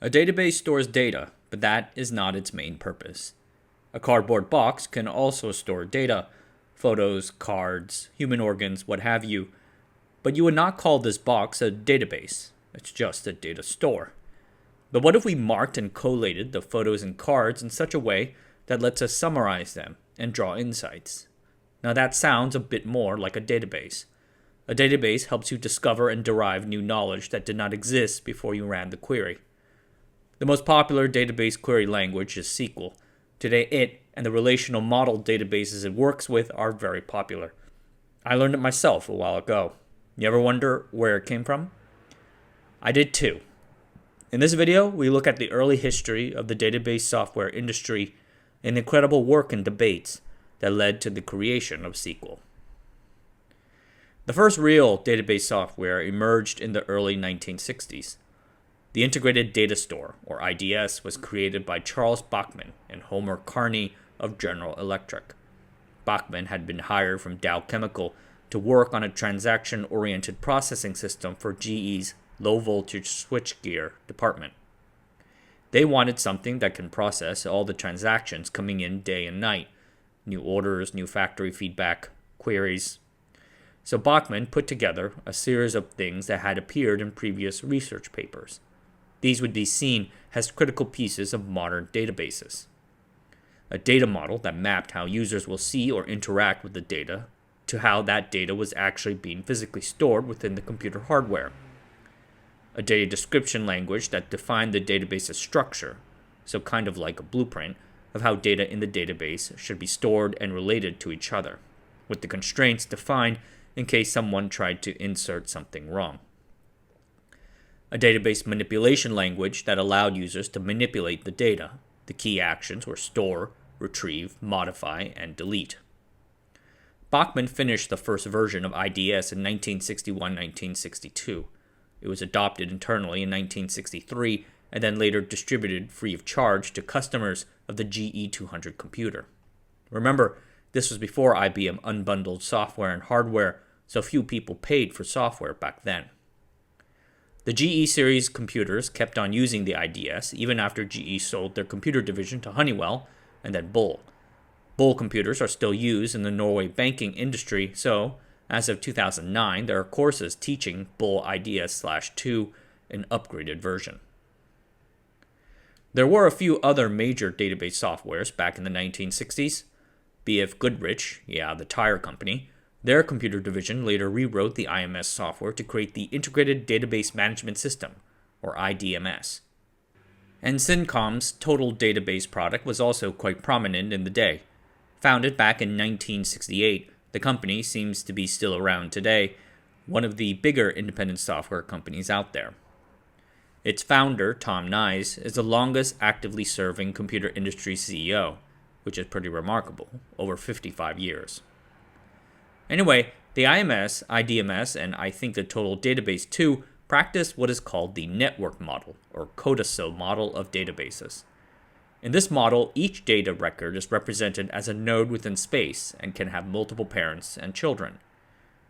A database stores data, but that is not its main purpose. A cardboard box can also store data, photos, cards, human organs, what have you, but you would not call this box a database. It's just a data store. But what if we marked and collated the photos and cards in such a way that lets us summarize them and draw insights? Now that sounds a bit more like a database. A database helps you discover and derive new knowledge that did not exist before you ran the query. The most popular database query language is SQL. Today it and the relational model databases it works with are very popular. I learned it myself a while ago. You ever wonder where it came from? I did too. In this video, we look at the early history of the database software industry and the incredible work and debates that led to the creation of SQL. The first real database software emerged in the early 1960s. The Integrated Data Store, or IDS, was created by Charles Bachman and Homer Carney of General Electric. Bachman had been hired from Dow Chemical to work on a transaction-oriented processing system for GE's low-voltage switchgear department. They wanted something that can process all the transactions coming in day and night, new orders, new factory feedback, queries. So Bachman put together a series of things that had appeared in previous research papers. These would be seen as critical pieces of modern databases. A data model that mapped how users will see or interact with the data to how that data was actually being physically stored within the computer hardware. A data description language that defined the database's structure, so kind of like a blueprint of how data in the database should be stored and related to each other, with the constraints defined in case someone tried to insert something wrong. A database manipulation language that allowed users to manipulate the data. The key actions were store, retrieve, modify, and delete. Bachman finished the first version of IDS in 1961-1962. It was adopted internally in 1963 and then later distributed free of charge to customers of the GE200 computer. Remember, this was before IBM unbundled software and hardware, so few people paid for software back then. The GE series computers kept on using the IDS even after GE sold their computer division to Honeywell and then Bull. Bull computers are still used in the Norway banking industry, so as of 2009, there are courses teaching Bull IDS/2, an upgraded version. There were a few other major database softwares back in the 1960s. B.F. Goodrich, the tire company, their computer division later rewrote the IMS software to create the Integrated Database Management System, or IDMS. And Syncom's Total Database product was also quite prominent in the day. Founded back in 1968, the company seems to be still around today, one of the bigger independent software companies out there. Its founder, Tom Nyes, is the longest actively serving computer industry CEO, which is pretty remarkable, over 55 years. Anyway, the IMS, IDMS, and I think the Total Database too practice what is called the network model, or codicil model of databases. In this model, each data record is represented as a node within space and can have multiple parents and children.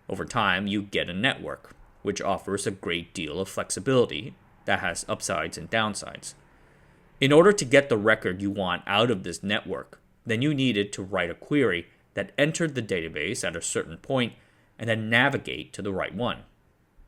Over time, you get a network, which offers a great deal of flexibility that has upsides and downsides. In order to get the record you want out of this network, then you needed to write a query that entered the database at a certain point and then navigate to the right one.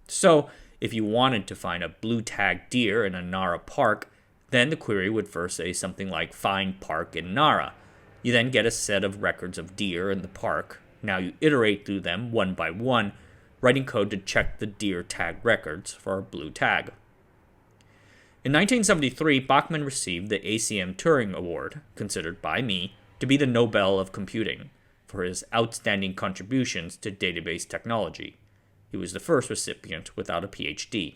So, if you wanted to find a blue tag deer in a Nara park, then the query would first say something like find park in Nara. You then get a set of records of deer in the park. Now you iterate through them one by one, writing code to check the deer tag records for a blue tag. In 1973, Bachman received the ACM Turing Award, considered by me to be the Nobel of Computing, for his outstanding contributions to database technology. He was the first recipient without a PhD.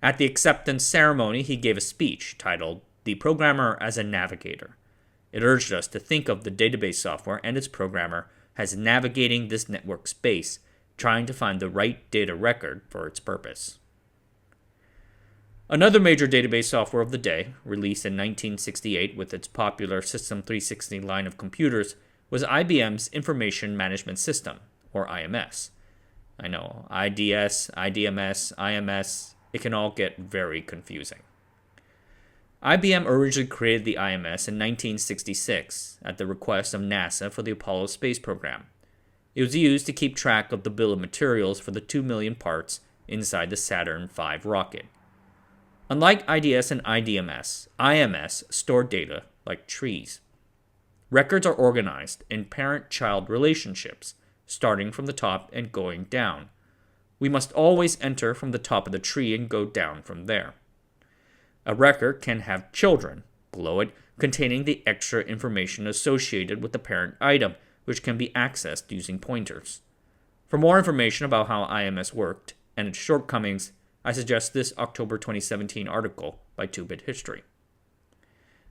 At the acceptance ceremony, he gave a speech titled The Programmer as a Navigator. It urged us to think of the database software and its programmer as navigating this network space, trying to find the right data record for its purpose. Another major database software of the day, released in 1968 with its popular System 360 line of computers, was IBM's Information Management System, or IMS. I know, IDS, IDMS, IMS, it can all get very confusing. IBM originally created the IMS in 1966 at the request of NASA for the Apollo space program. It was used to keep track of the bill of materials for the 2 million parts inside the Saturn V rocket. Unlike IDS and IDMS, IMS store data like trees. Records are organized in parent-child relationships, starting from the top and going down. We must always enter from the top of the tree and go down from there. A record can have children below it containing the extra information associated with the parent item, which can be accessed using pointers. For more information about how IMS worked and its shortcomings, I suggest this October 2017 article by 2-Bit History.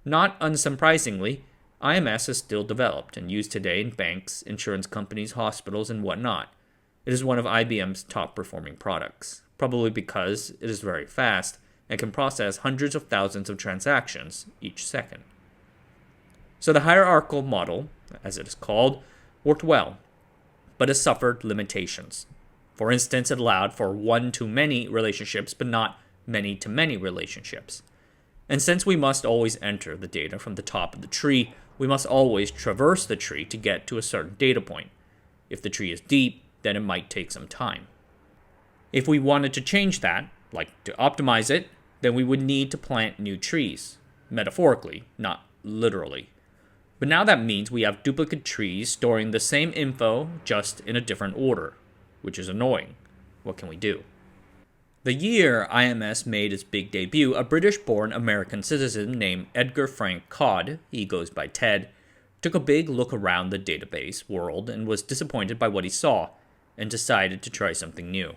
Not unsurprisingly, IMS is still developed and used today in banks, insurance companies, hospitals, and whatnot. It is one of IBM's top-performing products, probably because it is very fast and can process hundreds of thousands of transactions each second. So the hierarchical model, as it is called, worked well, but it suffered limitations. For instance, it allowed for one-to-many relationships, but not many-to-many relationships. And since we must always enter the data from the top of the tree, we must always traverse the tree to get to a certain data point. If the tree is deep, then it might take some time. If we wanted to change that, like to optimize it, then we would need to plant new trees, metaphorically, not literally. But now that means we have duplicate trees storing the same info just in a different order, which is annoying. What can we do? The year IMS made its big debut, a British-born American citizen named Edgar Frank Codd, he goes by Ted, took a big look around the database world and was disappointed by what he saw, and decided to try something new.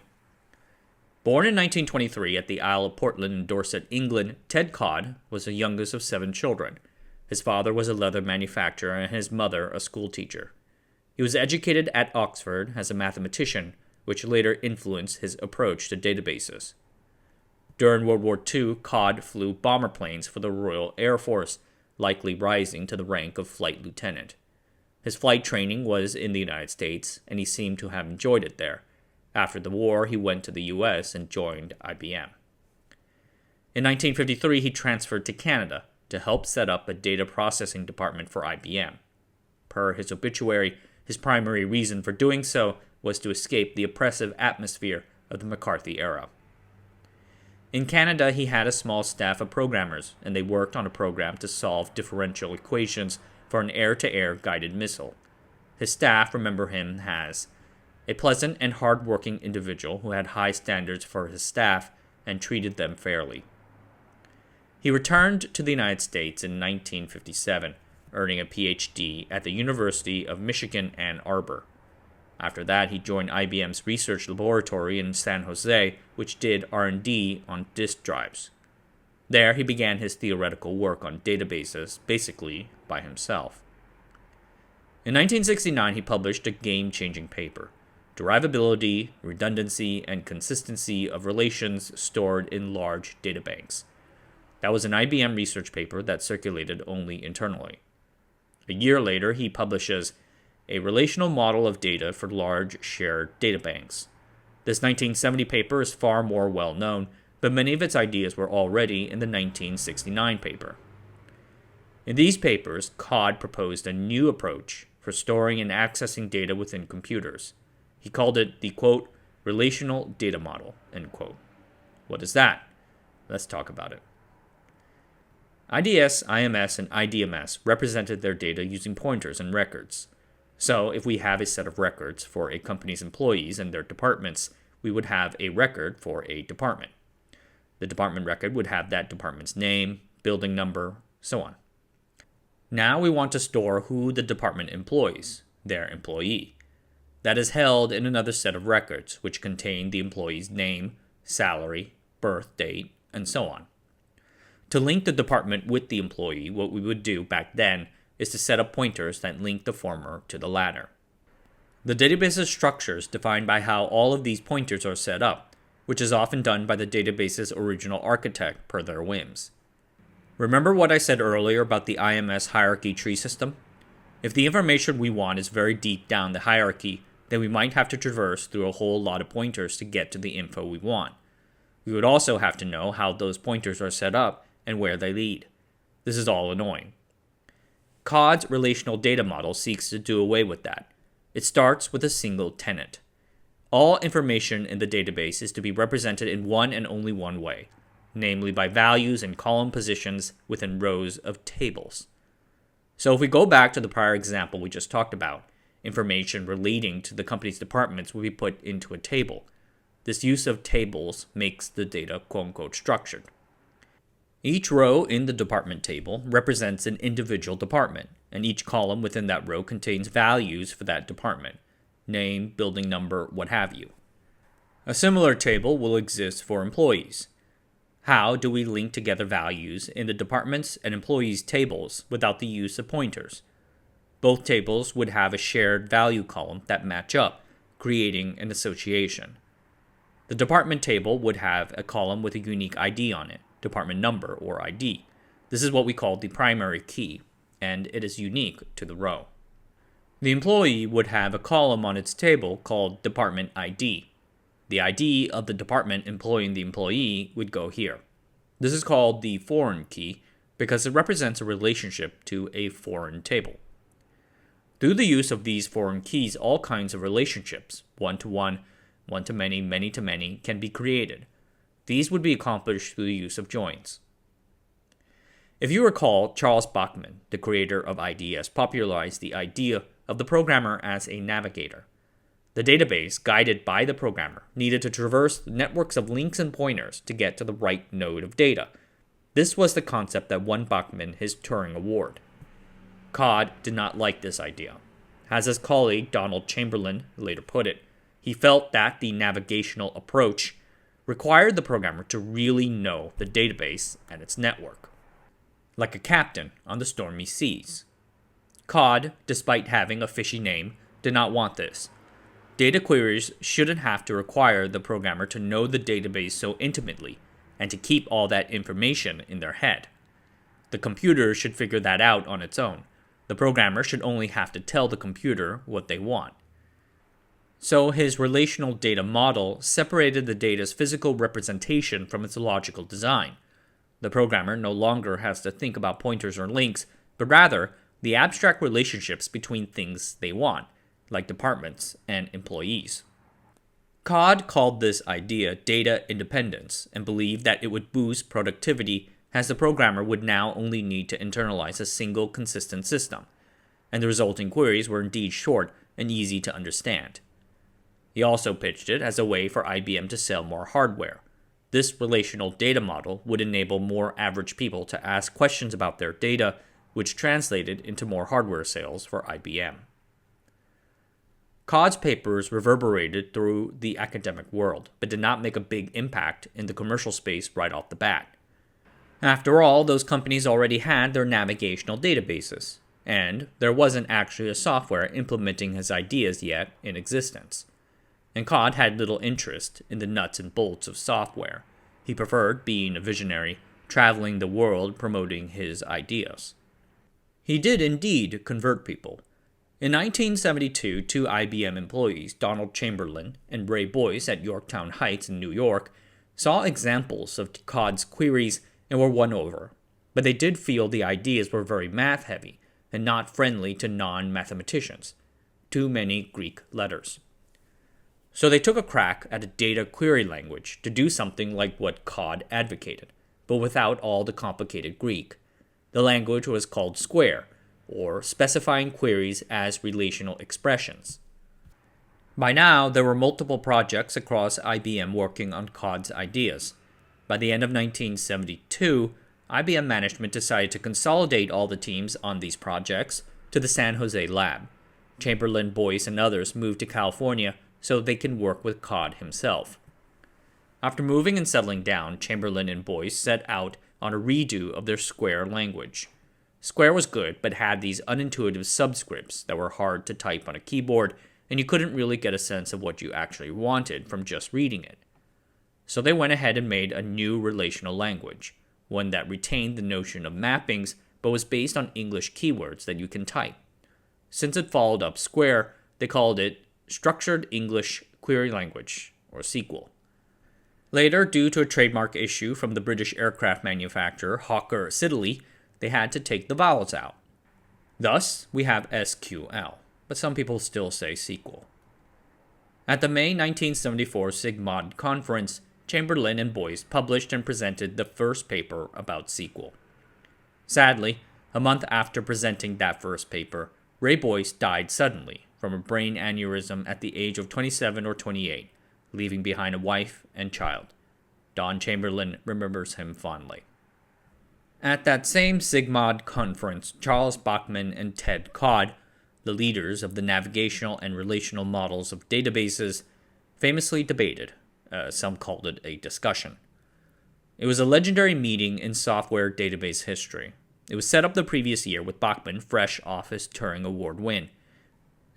Born in 1923 at the Isle of Portland in Dorset, England, Ted Codd was the youngest of 7 children. His father was a leather manufacturer and his mother a school teacher. He was educated at Oxford as a mathematician, which later influenced his approach to databases. During World War II, Codd flew bomber planes for the Royal Air Force, likely rising to the rank of flight lieutenant. His flight training was in the United States, and he seemed to have enjoyed it there. After the war, he went to the US and joined IBM. In 1953, he transferred to Canada to help set up a data processing department for IBM. Per his obituary, his primary reason for doing so was to escape the oppressive atmosphere of the McCarthy era. In Canada, he had a small staff of programmers, and they worked on a program to solve differential equations for an air-to-air guided missile. His staff remember him as a pleasant and hard-working individual who had high standards for his staff and treated them fairly. He returned to the United States in 1957, earning a PhD at the University of Michigan, Ann Arbor. After that, he joined IBM's research laboratory in San Jose, which did R&D on disk drives. There, he began his theoretical work on databases, basically by himself. In 1969, he published a game-changing paper, Derivability, Redundancy, and Consistency of Relations Stored in Large Databanks. That was an IBM research paper that circulated only internally. A year later, he publishes a relational model of data for large shared databanks. This 1970 paper is far more well-known, but many of its ideas were already in the 1969 paper. In these papers, Codd proposed a new approach for storing and accessing data within computers. He called it the, quote, relational data model, end quote. What is that? Let's talk about it. IDS, IMS, and IDMS represented their data using pointers and records. So if we have a set of records for a company's employees and their departments, we would have a record for a department. The department record would have that department's name, building number, so on. Now we want to store who the department employs, their employee. That is held in another set of records, which contain the employee's name, salary, birth date, and so on. To link the department with the employee, what we would do back then is to set up pointers that link the former to the latter. The database's structure is defined by how all of these pointers are set up, which is often done by the database's original architect per their whims. Remember what I said earlier about the IMS hierarchy tree system? If the information we want is very deep down the hierarchy, then we might have to traverse through a whole lot of pointers to get to the info we want. We would also have to know how those pointers are set up and where they lead. This is all annoying. COD's relational data model seeks to do away with that. It starts with a single tenet. All information in the database is to be represented in one and only one way, namely by values and column positions within rows of tables. So if we go back to the prior example we just talked about, information relating to the company's departments will be put into a table. This use of tables makes the data quote-unquote structured. Each row in the department table represents an individual department, and each column within that row contains values for that department, name, building number, what have you. A similar table will exist for employees. How do we link together values in the departments and employees tables without the use of pointers? Both tables would have a shared value column that match up, creating an association. The department table would have a column with a unique ID on it, department number or ID. This is what we call the primary key, and it is unique to the row. The employee would have a column on its table called department ID. The ID of the department employing the employee would go here. This is called the foreign key because it represents a relationship to a foreign table. Through the use of these foreign keys, all kinds of relationships, one-to-one, one-to-many, many-to-many, can be created. These would be accomplished through the use of joins. If you recall, Charles Bachman, the creator of IDS, popularized the idea of the programmer as a navigator. The database, guided by the programmer, needed to traverse networks of links and pointers to get to the right node of data. This was the concept that won Bachman his Turing Award. COD did not like this idea. As his colleague Donald Chamberlain later put it, he felt that the navigational approach required the programmer to really know the database and its network, like a captain on the stormy seas. COD, despite having a fishy name, did not want this. Data queries shouldn't have to require the programmer to know the database so intimately and to keep all that information in their head. The computer should figure that out on its own. The programmer should only have to tell the computer what they want. So his relational data model separated the data's physical representation from its logical design. The programmer no longer has to think about pointers or links, but rather the abstract relationships between things they want, like departments and employees. COD called this idea data independence and believed that it would boost productivity as the programmer would now only need to internalize a single consistent system, and the resulting queries were indeed short and easy to understand. He also pitched it as a way for IBM to sell more hardware. This relational data model would enable more average people to ask questions about their data, which translated into more hardware sales for IBM. COD's papers reverberated through the academic world, but did not make a big impact in the commercial space right off the bat. After all, those companies already had their navigational databases, and there wasn't actually a software implementing his ideas yet in existence. And COD had little interest in the nuts and bolts of software. He preferred being a visionary, traveling the world promoting his ideas. He did indeed convert people. In 1972, two IBM employees, Donald Chamberlain and Ray Boyce at Yorktown Heights in New York, saw examples of COD's queries and were won over, but they did feel the ideas were very math-heavy and not friendly to non-mathematicians. Too many Greek letters. So they took a crack at a data query language to do something like what COD advocated, but without all the complicated Greek. The language was called Square, or specifying queries as relational expressions. By now, there were multiple projects across IBM working on COD's ideas. By the end of 1972, IBM management decided to consolidate all the teams on these projects to the San Jose lab. Chamberlain, Boyce, and others moved to California so they can work with COD himself. After moving and settling down, Chamberlain and Boyce set out on a redo of their Square language. Square was good, but had these unintuitive subscripts that were hard to type on a keyboard, and you couldn't really get a sense of what you actually wanted from just reading it. So they went ahead and made a new relational language, one that retained the notion of mappings, but was based on English keywords that you can type. Since it followed up Square, they called it Structured English Query Language, or SQL. Later, due to a trademark issue from the British aircraft manufacturer Hawker Siddeley, they had to take the vowels out. Thus, we have SQL, but some people still say SQL. At the May 1974 SIGMOD conference, Chamberlain and Boyce published and presented the first paper about SQL. Sadly, a month after presenting that first paper, Ray Boyce died suddenly from a brain aneurysm at the age of 27 or 28, leaving behind a wife and child. Don Chamberlain remembers him fondly. At that same SIGMOD conference, Charles Bachman and Ted Codd, the leaders of the navigational and relational models of databases, famously debated. Some called it a discussion. It was a legendary meeting in software database history. It was set up the previous year with Bachman fresh off his Turing Award win.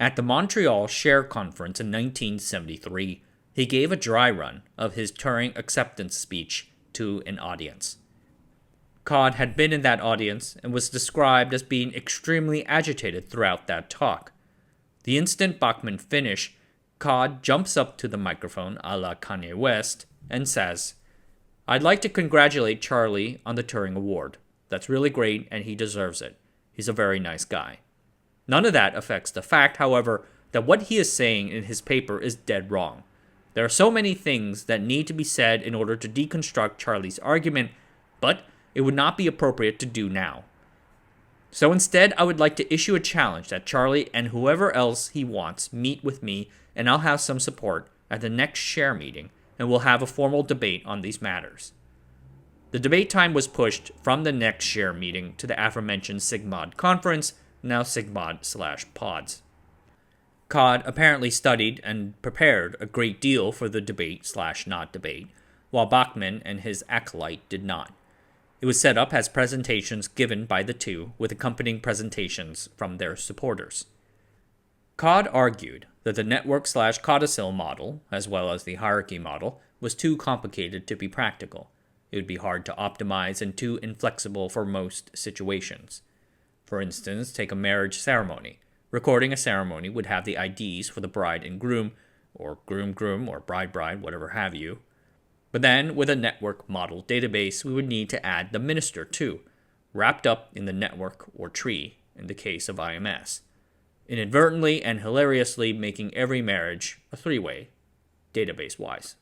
At the Montreal Share Conference in 1973, he gave a dry run of his Turing acceptance speech to an audience. Codd had been in that audience and was described as being extremely agitated throughout that talk. The instant Bachman finished, Codd jumps up to the microphone a la Kanye West and says, "I'd like to congratulate Charlie on the Turing Award. That's really great and he deserves it. He's a very nice guy." None of that affects the fact, however, that what he is saying in his paper is dead wrong. There are so many things that need to be said in order to deconstruct Charlie's argument, but it would not be appropriate to do now. So instead, I would like to issue a challenge that Charlie and whoever else he wants meet with me, and I'll have some support at the next share meeting, and we'll have a formal debate on these matters. The debate time was pushed from the next share meeting to the aforementioned SIGMOD conference, now SIGMOD/pods. Codd apparently studied and prepared a great deal for the debate/not debate, while Bachman and his acolyte did not. It was set up as presentations given by the two with accompanying presentations from their supporters. Codd argued that the network/codicil model, as well as the hierarchy model, was too complicated to be practical. It would be hard to optimize and too inflexible for most situations. For instance, take a marriage ceremony. Recording a ceremony would have the IDs for the bride and groom, or groom, or bride, whatever have you. But then, with a network model database, we would need to add the minister too, wrapped up in the network or tree in the case of IMS, inadvertently and hilariously making every marriage a three-way, database-wise.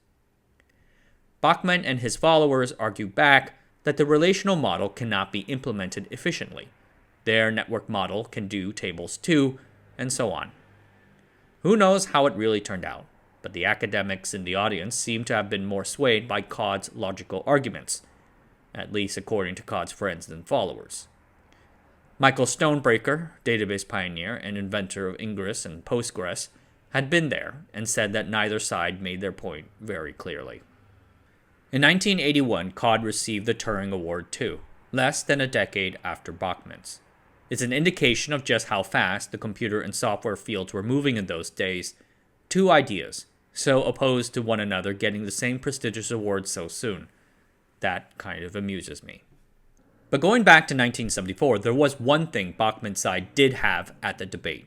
Bachman and his followers argue back that the relational model cannot be implemented efficiently. Their network model can do tables too, and so on. Who knows how it really turned out, but the academics in the audience seem to have been more swayed by Codd's logical arguments, at least according to Codd's friends and followers. Michael Stonebreaker, database pioneer and inventor of Ingress and Postgres, had been there and said that neither side made their point very clearly. In 1981, Codd received the Turing Award too, less than a decade after Bachman's. It's an indication of just how fast the computer and software fields were moving in those days. Two ideas, so opposed to one another, getting the same prestigious award so soon. That kind of amuses me. But going back to 1974, there was one thing Bachman's side did have at the debate: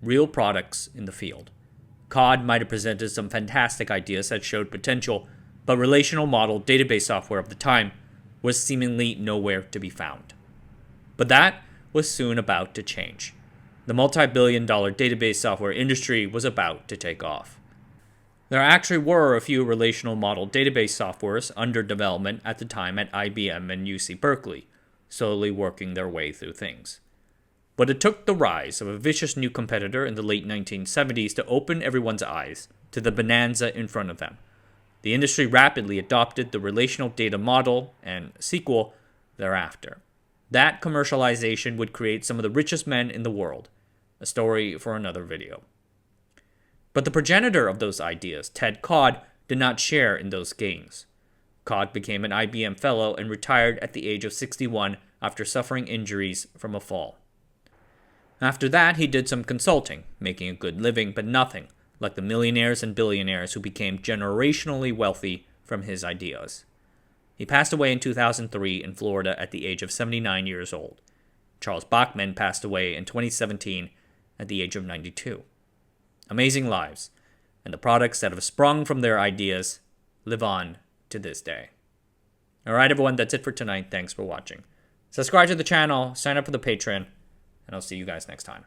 real products in the field. Codd might have presented some fantastic ideas that showed potential, but relational model database software of the time was seemingly nowhere to be found. But that was soon about to change. The multi-billion-dollar database software industry was about to take off. There actually were a few relational model database softwares under development at the time at IBM and UC Berkeley, slowly working their way through things. But it took the rise of a vicious new competitor in the late 1970s to open everyone's eyes to the bonanza in front of them. The industry rapidly adopted the relational data model and SQL thereafter. That commercialization would create some of the richest men in the world, a story for another video. But the progenitor of those ideas, Ted Codd, did not share in those gains. Codd became an IBM fellow and retired at the age of 61 after suffering injuries from a fall. After that, he did some consulting, making a good living, but nothing like the millionaires and billionaires who became generationally wealthy from his ideas. He passed away in 2003 in Florida at the age of 79 years old. Charles Bachman passed away in 2017 at the age of 92. Amazing lives, and the products that have sprung from their ideas live on to this day. All right, everyone, that's it for tonight. Thanks for watching. Subscribe to the channel, sign up for the Patreon, and I'll see you guys next time.